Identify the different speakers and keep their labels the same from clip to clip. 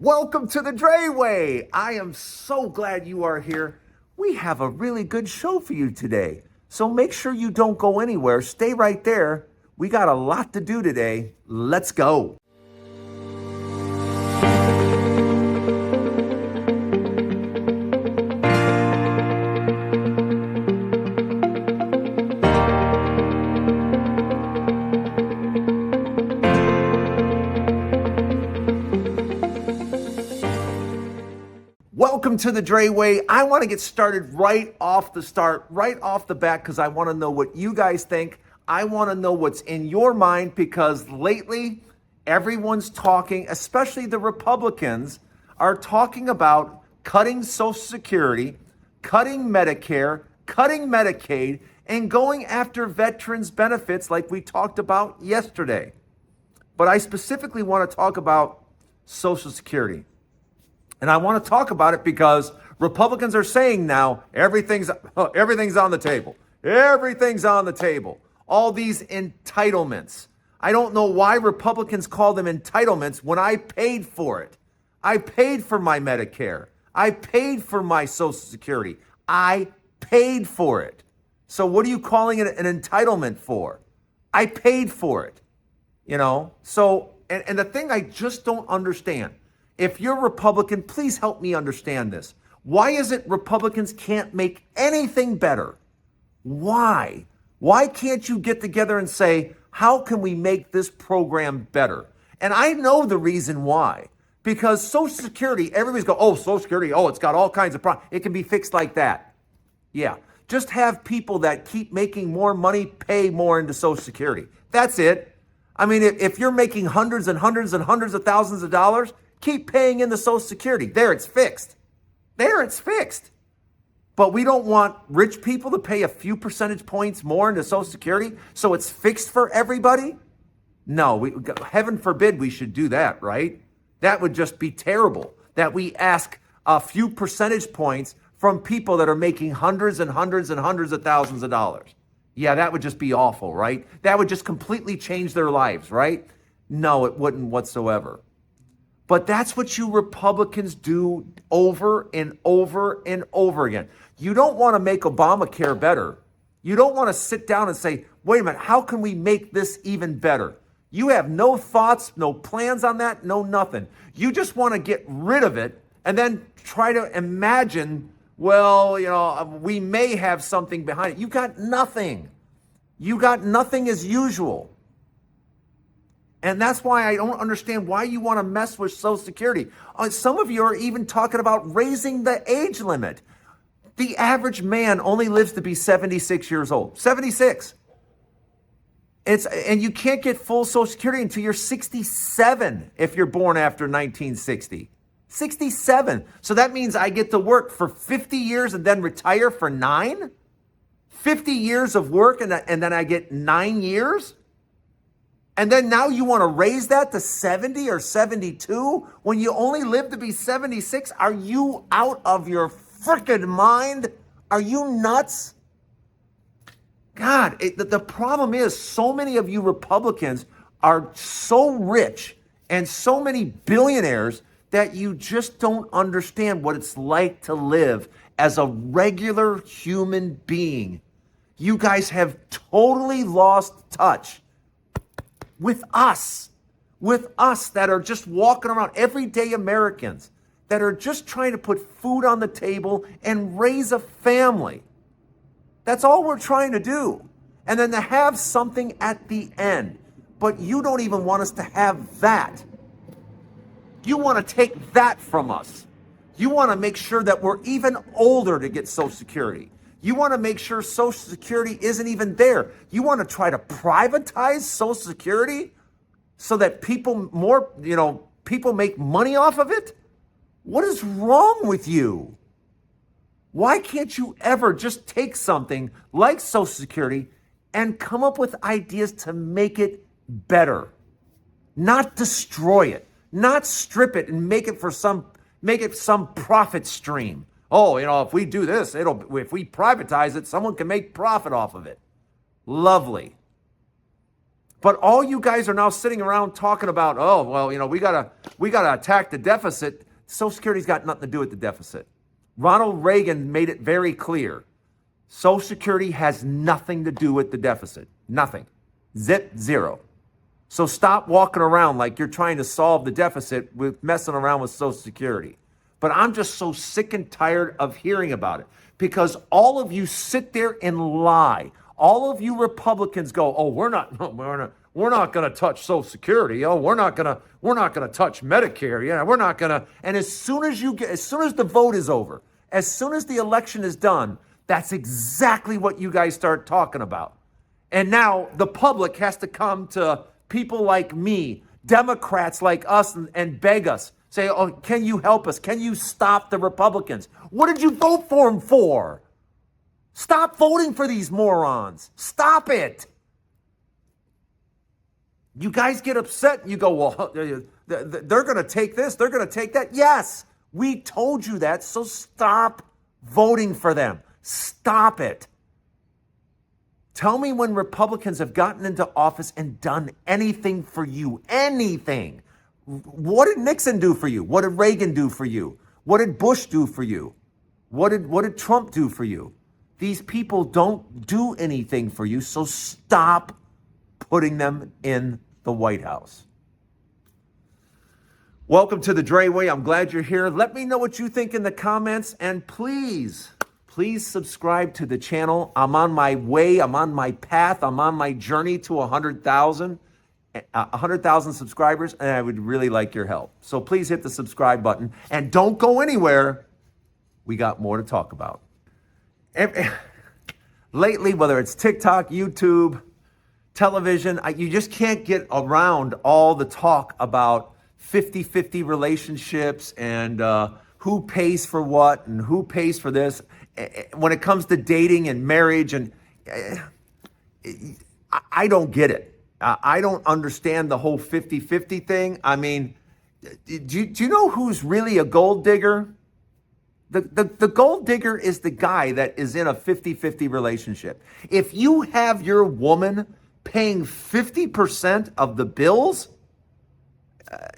Speaker 1: Welcome to the Dre Way. I am so glad you are here. We have a really good show for you today. So make sure you don't go anywhere. Stay right there. We got a lot to do today. Let's go. Welcome to the Dre Way. I want to get started right off the bat, because I want to know what you guys think. I want to know what's in your mind, because lately everyone's talking, especially the Republicans, are talking about cutting Social Security, cutting Medicare, cutting Medicaid, and going after veterans' benefits like we talked about yesterday. But I specifically want to talk about Social Security. And I want to talk about it because Republicans are saying now everything's on the table. Everything's on the table. All these entitlements. I don't know why Republicans call them entitlements when I paid for it. I paid for my Medicare. I paid for my Social Security. I paid for it. So what are you calling it an entitlement for? I paid for it. So, and the thing I just don't understand, if you're Republican, please help me understand this. Why is it Republicans can't make anything better? Why? Why can't you get together and say, how can we make this program better? And I know the reason why. Because Social Security, everybody's going, oh, Social Security, oh, it's got all kinds of problems. It can be fixed like that. Yeah. Just have people that keep making more money pay more into Social Security. That's it. I mean, if you're making hundreds and hundreds and hundreds of thousands of dollars, keep paying into Social Security. There, it's fixed. There, it's fixed. But we don't want rich people to pay a few percentage points more into Social Security so it's fixed for everybody? No, heaven forbid we should do that, right? That would just be terrible, that we ask a few percentage points from people that are making hundreds and hundreds and hundreds of thousands of dollars. Yeah, that would just be awful, right? That would just completely change their lives, right? No, it wouldn't whatsoever. But that's what you Republicans do over and over and over again. You don't want to make Obamacare better. You don't want to sit down and say, wait a minute, how can we make this even better? You have no thoughts, no plans on that, no nothing. You just want to get rid of it and then try to imagine, well, we may have something behind it. You got nothing. You got nothing as usual. And that's why I don't understand why you want to mess with Social Security. Some of you are even talking about raising the age limit. The average man only lives to be 76 years old. 76. And you can't get full Social Security until you're 67 if you're born after 1960. 67. So that means I get to work for 50 years and then retire for 9? 50 years of work and then I get 9 years? And then now you want to raise that to 70 or 72 when you only live to be 76? Are you out of your freaking mind? Are you nuts? God, the problem is so many of you Republicans are so rich and so many billionaires that you just don't understand what it's like to live as a regular human being. You guys have totally lost touch with us that are just walking around, everyday Americans that are just trying to put food on the table and raise a family. That's all we're trying to do. And then to have something at the end. But you don't even want us to have that. You want to take that from us. You want to make sure that we're even older to get Social Security. You want to make sure Social Security isn't even there. You want to try to privatize Social Security so that people make money off of it? What is wrong with you? Why can't you ever just take something like Social Security and come up with ideas to make it better? Not destroy it, not strip it and make it some profit stream. Oh, if we do this, if we privatize it, someone can make profit off of it. Lovely. But all you guys are now sitting around talking about, oh, well, we gotta attack the deficit. Social Security's got nothing to do with the deficit. Ronald Reagan made it very clear. Social Security has nothing to do with the deficit. Nothing. Zip, zero. So stop walking around like you're trying to solve the deficit with messing around with Social Security. But I'm just so sick and tired of hearing about it because all of you sit there and lie. All of you Republicans go, oh, we're not going to touch Social Security. Oh, we're not going to touch Medicare. Yeah, we're not going to. And as soon as the vote is over, as soon as the election is done, that's exactly what you guys start talking about. And now the public has to come to people like me, Democrats like us, and beg us. Say, oh, can you help us? Can you stop the Republicans? What did you vote for them for? Stop voting for these morons. Stop it. You guys get upset and you go, well, they're going to take this, they're going to take that. Yes, we told you that, so stop voting for them. Stop it. Tell me when Republicans have gotten into office and done anything for you. Anything. What did Nixon do for you? What did Reagan do for you? What did Bush do for you? What did Trump do for you? These people don't do anything for you, so stop putting them in the White House. Welcome to the Dre Way. I'm glad you're here. Let me know what you think in the comments, and please subscribe to the channel. I'm on my way. I'm on my path. I'm on my journey to 100,000 subscribers, and I would really like your help. So please hit the subscribe button, and don't go anywhere. We got more to talk about. Lately, whether it's TikTok, YouTube, television, you just can't get around all the talk about 50-50 relationships and who pays for what and who pays for this. When it comes to dating and marriage, and I don't get it. I don't understand the whole 50-50 thing. I mean, do you know who's really a gold digger? The gold digger is the guy that is in a 50-50 relationship. If you have your woman paying 50% of the bills,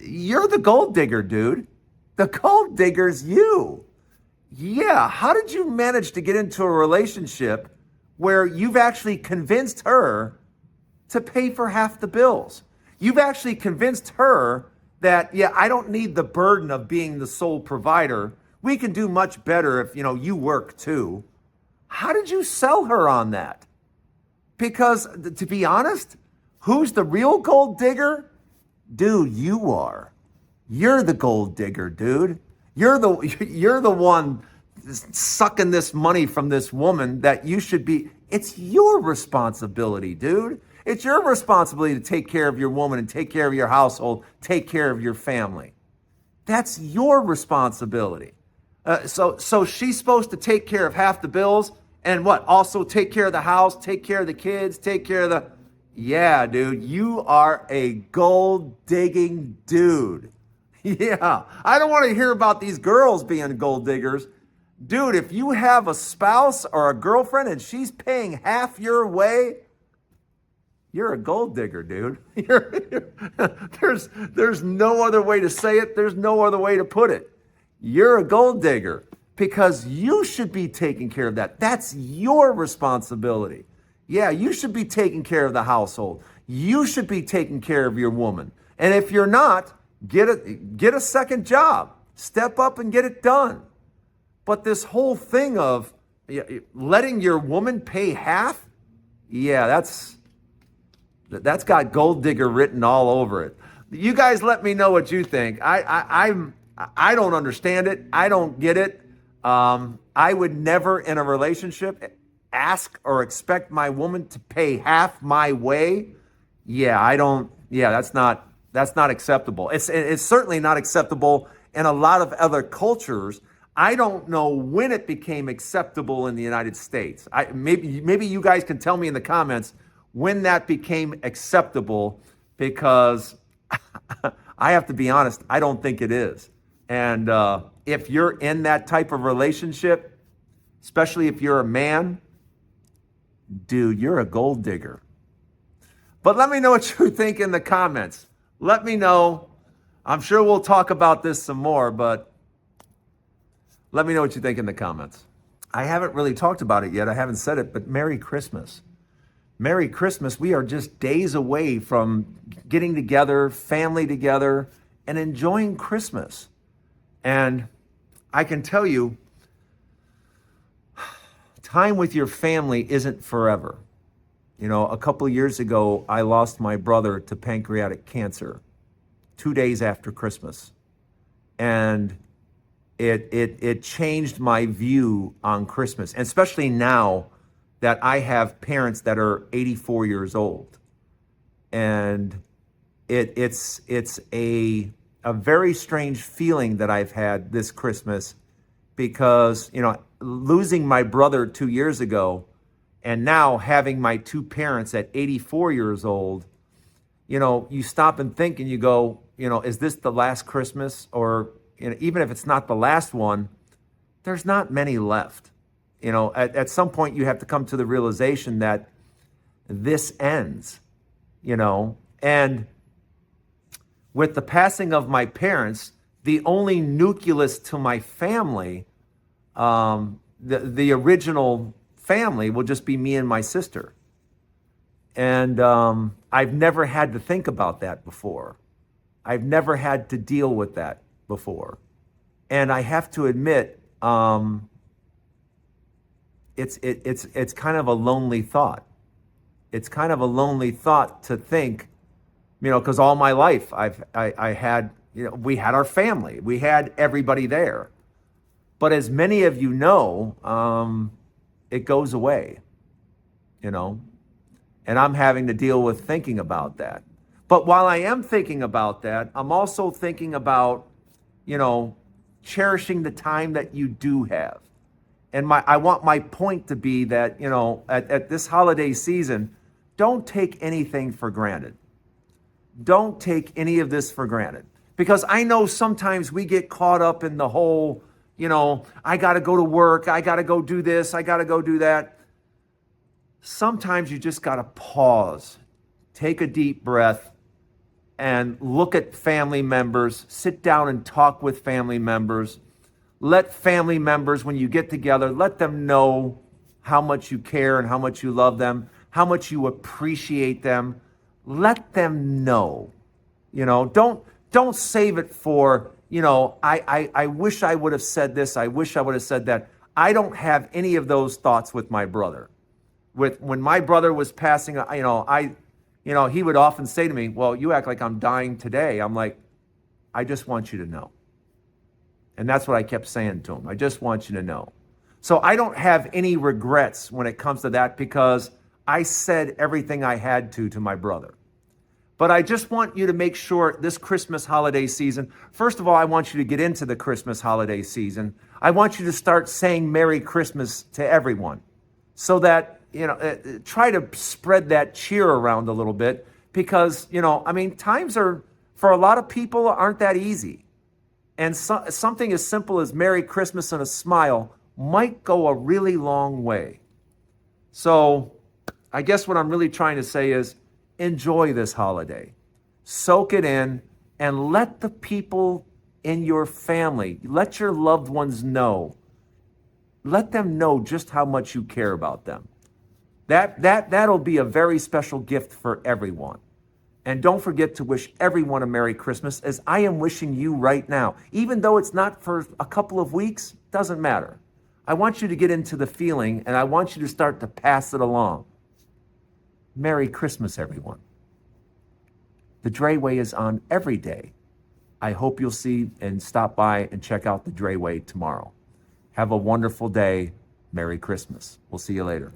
Speaker 1: you're the gold digger, dude. The gold digger's you. Yeah, how did you manage to get into a relationship where you've actually convinced her to pay for half the bills? You've actually convinced her that, yeah, I don't need the burden of being the sole provider. We can do much better if, you work too. How did you sell her on that? Because to be honest, who's the real gold digger? Dude, you are. You're the gold digger, dude. You're the one sucking this money from this woman that you should be. It's your responsibility, dude. It's your responsibility to take care of your woman and take care of your household, take care of your family. That's your responsibility. So she's supposed to take care of half the bills and what? Also take care of the house, take care of the kids, take care of the... Yeah, dude, you are a gold digging dude. Yeah, I don't want to hear about these girls being gold diggers. Dude, if you have a spouse or a girlfriend and she's paying half your way, you're a gold digger, dude. There's no other way to say it. There's no other way to put it. You're a gold digger because you should be taking care of that. That's your responsibility. Yeah, you should be taking care of the household. You should be taking care of your woman. And if you're not, get a second job. Step up and get it done. But this whole thing of letting your woman pay half, yeah, that's got gold digger written all over it. You guys let me know what you think. I don't understand it. I don't get it. I would never in a relationship ask or expect my woman to pay half my way. That's not acceptable. It's certainly not acceptable in a lot of other cultures. I don't know when it became acceptable in the United States. Maybe you guys can tell me in the comments when that became acceptable, because I have to be honest, I don't think it is. And if you're in that type of relationship, especially if you're a man, dude, you're a gold digger. But let me know what you think in the comments. Let me know. I'm sure we'll talk about this some more, but let me know what you think in the comments. I haven't really talked about it yet. I haven't said it, but Merry Christmas. Merry Christmas. We are just days away from getting together, family together, and enjoying Christmas. And I can tell you, time with your family isn't forever. You know, a couple of years ago, I lost my brother to pancreatic cancer 2 days after Christmas. And it changed my view on Christmas, and especially now that I have parents that are 84 years old. And it's a very strange feeling that I've had this Christmas because, you know, losing my brother 2 years ago and now having my two parents at 84 years old, you know, you stop and think and you go, you know, is this the last Christmas? Or, you know, even if it's not the last one, there's not many left. You know, at some point you have to come to the realization that this ends, you know. And with the passing of my parents, the only nucleus to my family, the original family, will just be me and my sister. And I've never had to think about that before. I've never had to deal with that before. And I have to admit, it's kind of a lonely thought. It's kind of a lonely thought to think, you know, because all my life I had, you know, we had our family, we had everybody there. But as many of you know, it goes away, you know, and I'm having to deal with thinking about that. But while I am thinking about that, I'm also thinking about, you know, cherishing the time that you do have. And I want my point to be that, you know, at this holiday season, don't take anything for granted. Don't take any of this for granted. Because I know sometimes we get caught up in the whole, you know, I got to go to work, I got to go do this, I got to go do that. Sometimes you just got to pause, take a deep breath, and look at family members, sit down and talk with family members. Let family members, when you get together, let them know how much you care and how much you love them, how much you appreciate them. Let them know, you know, don't save it for, you know, I wish I would have said this, I wish I would have said that. I don't have any of those thoughts with my brother. When my brother was passing, you know, he would often say to me, well, you act like I'm dying today. I'm like, I just want you to know. And that's what I kept saying to him. I just want you to know. So I don't have any regrets when it comes to that because I said everything I had to my brother. But I just want you to make sure this Christmas holiday season, first of all, I want you to get into the Christmas holiday season. I want you to start saying Merry Christmas to everyone so that, you know, try to spread that cheer around a little bit because, you know, I mean, times are, for a lot of people, aren't that easy. And something as simple as Merry Christmas and a smile might go a really long way. So I guess what I'm really trying to say is enjoy this holiday. Soak it in and let the people in your family, let your loved ones know. Let them know just how much you care about them. That'll be a very special gift for everyone. And don't forget to wish everyone a Merry Christmas as I am wishing you right now. Even though it's not for a couple of weeks, doesn't matter. I want you to get into the feeling and I want you to start to pass it along. Merry Christmas, everyone. The Drayway is on every day. I hope you'll see and stop by and check out the Drayway tomorrow. Have a wonderful day. Merry Christmas. We'll see you later.